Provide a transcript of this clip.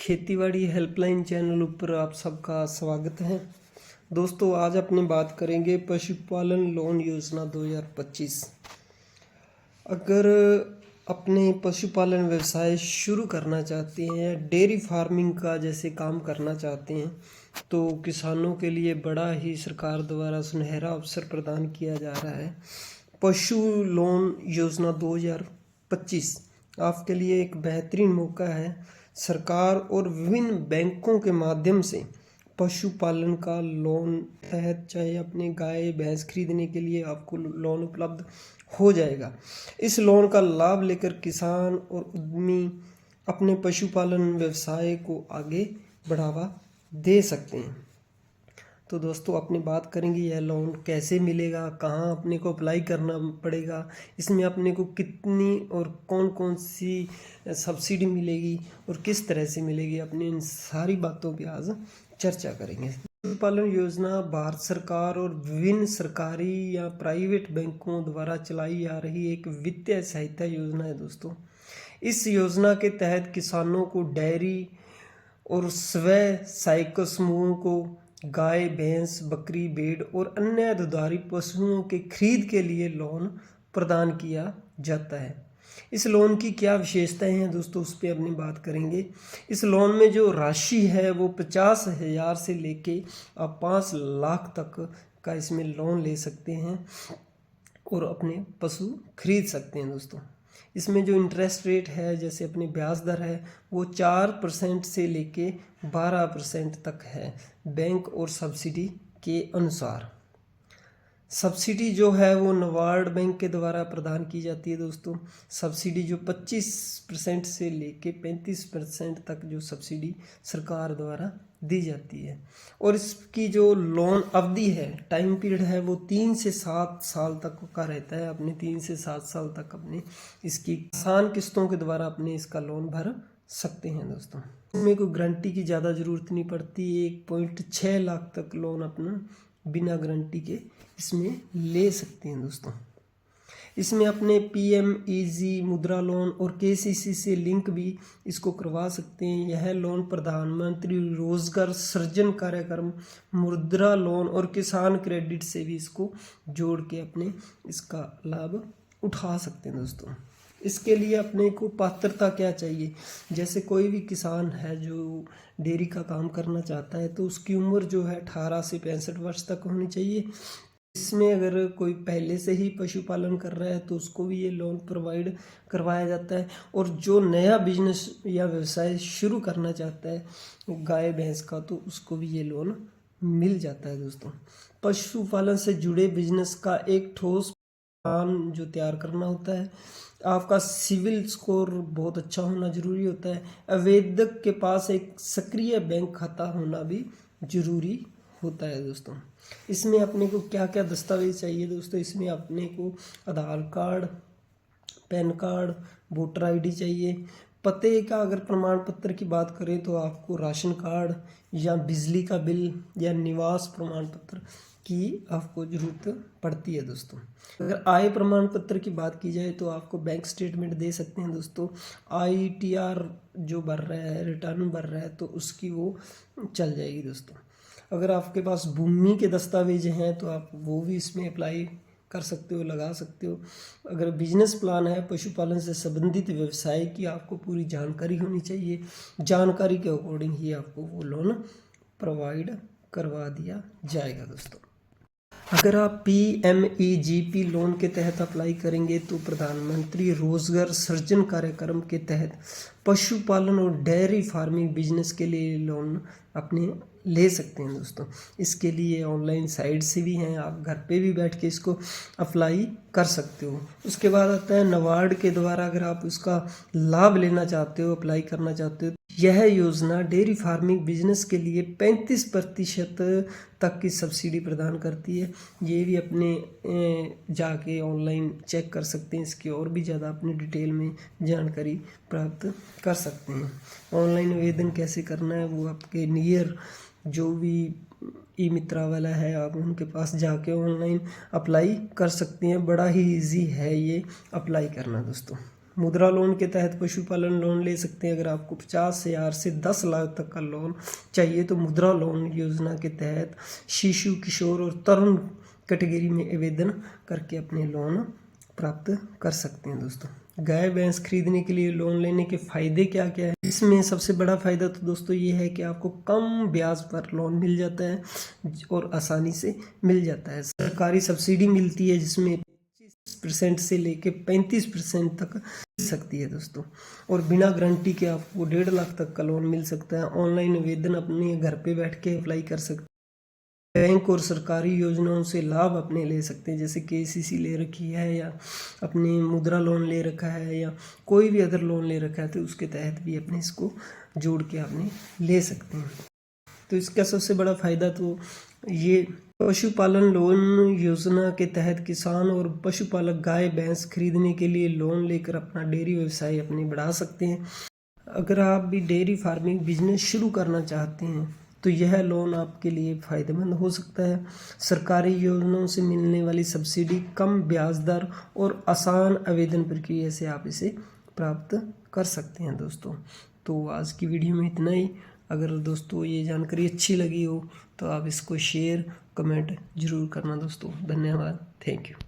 खेतीबाड़ी helpline channel ऊपर आप सबका स्वागत है। दोस्तों, आज अपनी बात करेंगे पशुपालन लोन योजना 2025। अगर अपने पशुपालन व्यवसाय शुरू करना चाहते हैं, डेयरी फार्मिंग का जैसे काम करना चाहते हैं, तो किसानों के लिए बड़ा ही सरकार द्वारा सुनहरा अवसर प्रदान किया जा रहा है। पशु लोन योजना 2025 आपके लिए एक बेहतरीन मौका है। सरकार और विभिन्न बैंकों के माध्यम से पशुपालन का लोन तहत चाहे अपने गाय भैंस खरीदने के लिए आपको लोन उपलब्ध हो जाएगा। इस लोन का लाभ लेकर किसान और उद्यमी अपने पशुपालन व्यवसाय को आगे बढ़ावा दे सकते हैं। तो दोस्तों, अपनी बात करेंगे यह लोन कैसे मिलेगा, कहाँ अपने को अप्लाई करना पड़ेगा, इसमें अपने को कितनी और कौन कौन सी सब्सिडी मिलेगी और किस तरह से मिलेगी, अपनी इन सारी बातों पे आज चर्चा करेंगे। पशुपालन योजना भारत सरकार और विभिन्न सरकारी या प्राइवेट बैंकों द्वारा चलाई जा रही एक वित्तीय सहायता योजना है। दोस्तों, इस योजना के तहत किसानों को डेयरी और स्वयं सहायता समूहों को गाय भैंस बकरी भेड़ और अन्य दुधारू पशुओं के खरीद के लिए लोन प्रदान किया जाता है। इस लोन की क्या विशेषताएं हैं दोस्तों, उस पर अपनी बात करेंगे। इस लोन में जो राशि है वो 50,000 से लेके आप 5 लाख तक का इसमें लोन ले सकते हैं और अपने पशु खरीद सकते हैं। दोस्तों, इसमें जो इंटरेस्ट रेट है, जैसे अपनी ब्याज दर है, वो 4% से लेके 12% तक है, बैंक और सब्सिडी के अनुसार। सब्सिडी जो है वो नाबार्ड बैंक के द्वारा प्रदान की जाती है। दोस्तों, सब्सिडी जो 25% से लेके 35% तक जो सब्सिडी सरकार द्वारा दी जाती है। और इसकी जो लोन अवधि है, टाइम पीरियड है, वो 3 से 7 साल तक का रहता है। अपने 3 से 7 साल तक अपने इसकी आसान किस्तों के द्वारा अपने इसका लोन भर सकते हैं। दोस्तों, इसमें कोई गारंटी की ज़्यादा ज़रूरत नहीं पड़ती। 1.6 लाख तक लोन अपना बिना गारंटी के इसमें ले सकते हैं। दोस्तों, इसमें अपने PMEG मुद्रा लोन और KCC से लिंक भी इसको करवा सकते हैं। यह लोन प्रधानमंत्री रोजगार सृजन कार्यक्रम, मुद्रा लोन और किसान क्रेडिट से भी इसको जोड़ के अपने इसका लाभ उठा सकते हैं। दोस्तों, इसके लिए अपने को पात्रता क्या चाहिए, जैसे कोई भी किसान है जो डेयरी का काम करना चाहता है, तो उसकी उम्र जो है 18 से 65 वर्ष तक होनी चाहिए। इसमें अगर कोई पहले से ही पशुपालन कर रहा है तो उसको भी ये लोन प्रोवाइड करवाया जाता है। और जो नया बिजनेस या व्यवसाय शुरू करना चाहता है गाय भैंस का, तो उसको भी ये लोन मिल जाता है। दोस्तों, पशुपालन से जुड़े बिजनेस का एक ठोस प्लान जो तैयार करना होता है। आपका सिविल स्कोर बहुत अच्छा होना जरूरी होता है। आवेदक के पास एक सक्रिय बैंक खाता होना भी जरूरी होता है। दोस्तों, इसमें अपने को क्या क्या दस्तावेज चाहिए। दोस्तों, इसमें अपने को Aadhaar card, PAN card, voter ID चाहिए। पते का अगर प्रमाण पत्र की बात करें तो आपको राशन कार्ड या बिजली का बिल या निवास प्रमाण पत्र की आपको ज़रूरत पड़ती है। दोस्तों, अगर आय प्रमाण पत्र की बात की जाए तो आपको बैंक स्टेटमेंट दे सकते हैं। दोस्तों, ITR जो भर रहा है, रिटर्न भर रहा है, तो उसकी वो चल जाएगी। दोस्तों, अगर आपके पास भूमि के दस्तावेज हैं तो आप वो भी इसमें अप्लाई कर सकते हो, लगा सकते हो। अगर बिजनेस प्लान है, पशुपालन से संबंधित व्यवसाय की आपको पूरी जानकारी होनी चाहिए। जानकारी के अकॉर्डिंग ही आपको वो लोन प्रोवाइड करवा दिया जाएगा। दोस्तों, अगर आप PMEGP लोन के तहत अप्लाई करेंगे तो प्रधानमंत्री रोजगार सृजन कार्यक्रम के तहत पशुपालन और डेयरी फार्मिंग बिजनेस के लिए लोन अपने ले सकते हैं। दोस्तों, इसके लिए ऑनलाइन साइट से भी हैं, आप घर पे भी बैठ के इसको अप्लाई कर सकते हो। उसके बाद आता है नाबार्ड के द्वारा अगर आप उसका लाभ लेना चाहते हो, अप्लाई करना चाहते हो, यह योजना डेयरी फार्मिंग बिजनेस के लिए 35% तक की सब्सिडी प्रदान करती है। ये भी अपने जाके ऑनलाइन चेक कर सकते हैं, इसकी और भी ज़्यादा अपने डिटेल में जानकारी प्राप्त कर सकते हैं। ऑनलाइन आवेदन कैसे करना है वो आपके नियर जो भी ई-मित्रा वाला है, आप उनके पास जाके ऑनलाइन अप्लाई कर सकते हैं। बड़ा ही इजी है ये अप्लाई करना। दोस्तों, मुद्रा लोन के तहत पशुपालन लोन ले सकते हैं। अगर आपको 50,000 से 10 लाख तक का लोन चाहिए तो मुद्रा लोन योजना के तहत शिशु, किशोर और तरुण कैटेगरी में आवेदन करके अपने लोन प्राप्त कर सकते हैं। दोस्तों, गाय भैंस खरीदने के लिए लोन लेने के फ़ायदे क्या क्या है? इसमें सबसे बड़ा फ़ायदा तो दोस्तों ये है कि आपको कम ब्याज पर लोन मिल जाता है और आसानी से मिल जाता है। सरकारी सब्सिडी मिलती है जिसमें 25% से लेके 35% तक मिल सकती है दोस्तों। और बिना गारंटी के आपको 1.5 लाख तक का लोन मिल सकता है। ऑनलाइन आवेदन अपने घर पे बैठ के अप्लाई कर सकते हैं। बैंक और सरकारी योजनाओं से लाभ अपने ले सकते हैं, जैसे KCC ले रखी है या अपनी मुद्रा लोन ले रखा है या कोई भी अदर लोन ले रखा है तो उसके तहत भी अपने इसको जोड़ के अपने ले सकते हैं। तो इसका सबसे बड़ा फ़ायदा तो ये पशुपालन लोन योजना के तहत किसान और पशुपालक गाय भैंस खरीदने के लिए लोन लेकर अपना डेयरी व्यवसाय अपने बढ़ा सकते हैं। अगर आप भी डेयरी फार्मिंग बिजनेस शुरू करना चाहते हैं तो यह लोन आपके लिए फ़ायदेमंद हो सकता है। सरकारी योजनाओं से मिलने वाली सब्सिडी, कम ब्याज दर और आसान आवेदन प्रक्रिया से आप इसे प्राप्त कर सकते हैं। दोस्तों, तो आज की वीडियो में इतना ही। अगर दोस्तों ये जानकारी अच्छी लगी हो तो आप इसको शेयर, कमेंट ज़रूर करना दोस्तों। धन्यवाद, थैंक यू।